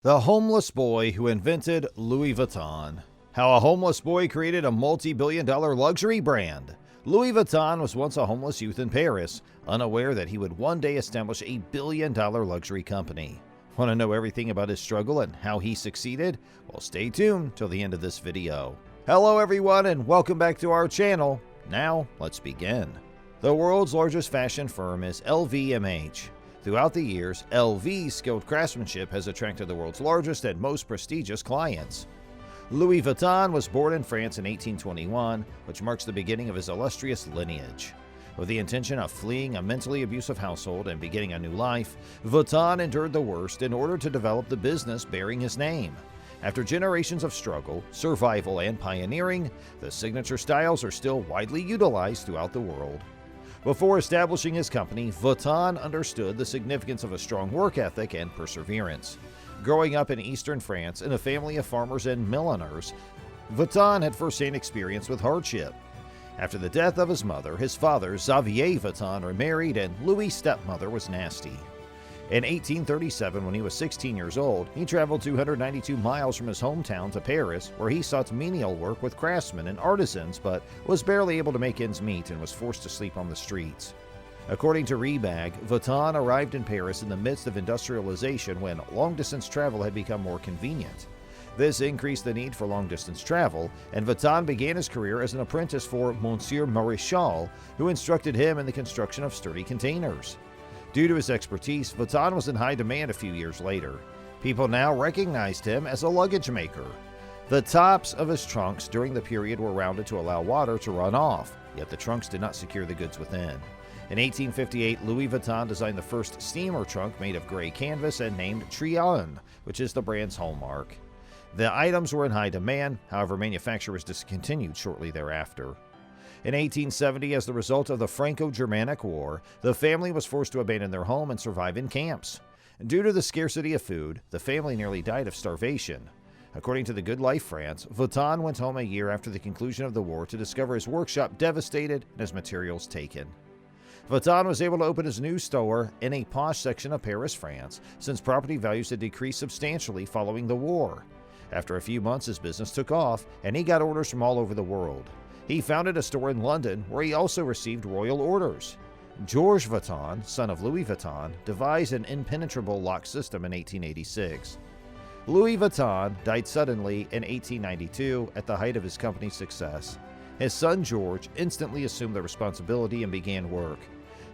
The homeless boy who invented Louis Vuitton. How a homeless boy created a multi-billion-dollar luxury brand. Louis Vuitton was once a homeless youth in Paris, unaware that he would one day establish a billion-dollar luxury company. Want to know everything about his struggle and how he succeeded? Well, stay tuned till the end of this video. Hello everyone and welcome back to our channel. Now, let's begin. The world's largest fashion firm is LVMH. Throughout the years, LV's skilled craftsmanship has attracted the world's largest and most prestigious clients. Louis Vuitton was born in France in 1821, which marks the beginning of his illustrious lineage. With the intention of fleeing a mentally abusive household and beginning a new life, Vuitton endured the worst in order to develop the business bearing his name. After generations of struggle, survival, and pioneering, the signature styles are still widely utilized throughout the world. Before establishing his company, Vuitton understood the significance of a strong work ethic and perseverance. Growing up in eastern France in a family of farmers and milliners, Vuitton had first-hand experience with hardship. After the death of his mother, his father, Xavier Vuitton, remarried, and Louis' stepmother was nasty. In 1837, when he was 16 years old, he traveled 292 miles from his hometown to Paris, where he sought menial work with craftsmen and artisans, but was barely able to make ends meet and was forced to sleep on the streets. According to Rebag, Vuitton arrived in Paris in the midst of industrialization when long-distance travel had become more convenient. This increased the need for long-distance travel, and Vuitton began his career as an apprentice for Monsieur Maréchal, who instructed him in the construction of sturdy containers. Due to his expertise, Vuitton was in high demand a few years later. People now recognized him as a luggage maker. The tops of his trunks during the period were rounded to allow water to run off, yet the trunks did not secure the goods within. In 1858, Louis Vuitton designed the first steamer trunk made of gray canvas and named Triomphe, which is the brand's hallmark. The items were in high demand, however manufacture was discontinued shortly thereafter. In 1870, as the result of the Franco-Germanic War, the family was forced to abandon their home and survive in camps. Due to the scarcity of food, the family nearly died of starvation. According to the Good Life France, Vuitton went home a year after the conclusion of the war to discover his workshop devastated and his materials taken. Vuitton was able to open his new store in a posh section of Paris, France, since property values had decreased substantially following the war. After a few months, his business took off, and he got orders from all over the world. He founded a store in London where he also received royal orders. Georges Vuitton, son of Louis Vuitton, devised an impenetrable lock system in 1886. Louis Vuitton died suddenly in 1892 at the height of his company's success. His son George instantly assumed the responsibility and began work.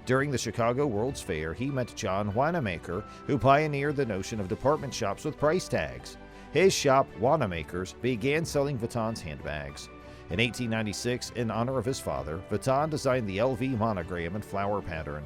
During the Chicago World's Fair, he met John Wanamaker, who pioneered the notion of department shops with price tags. His shop, Wanamaker's, began selling Vuitton's handbags. In 1896, in honor of his father, Vuitton designed the LV monogram and flower pattern.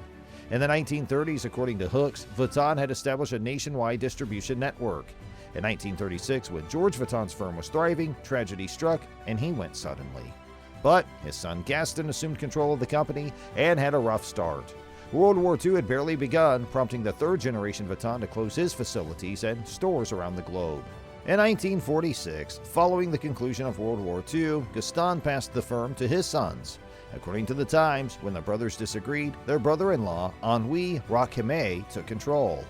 In the 1930s, according to Hooks, Vuitton had established a nationwide distribution network. In 1936, when George Vuitton's firm was thriving, tragedy struck and he went suddenly. But his son Gaston assumed control of the company and had a rough start. World War II had barely begun, prompting the third generation Vuitton to close his facilities and stores around the globe. In 1946, following the conclusion of World War II, Gaston passed the firm to his sons. According to the Times, when the brothers disagreed, their brother-in-law, Henri Racquemet, took control.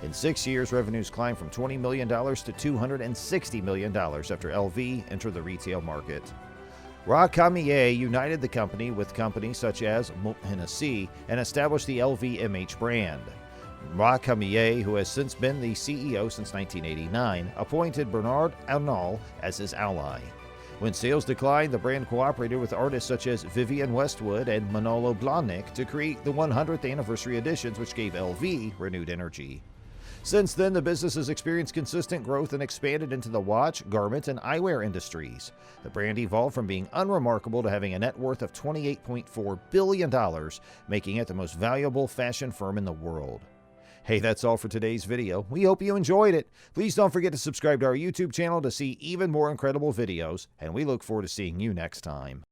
In 6 years, revenues climbed from $20 million to $260 million after LV entered the retail market. Racquemet united the company with companies such as Hennessy and established the LVMH brand. Racquemet, who has since been the CEO since 1989, appointed Bernard Arnault as his ally. When sales declined, the brand cooperated with artists such as Vivienne Westwood and Manolo Blahnik to create the 100th anniversary editions, which gave LV renewed energy. Since then, the business has experienced consistent growth and expanded into the watch, garment, and eyewear industries. The brand evolved from being unremarkable to having a net worth of $28.4 billion, making it the most valuable fashion firm in the world. Hey, that's all for today's video. We hope you enjoyed it. Please don't forget to subscribe to our YouTube channel to see even more incredible videos, and we look forward to seeing you next time.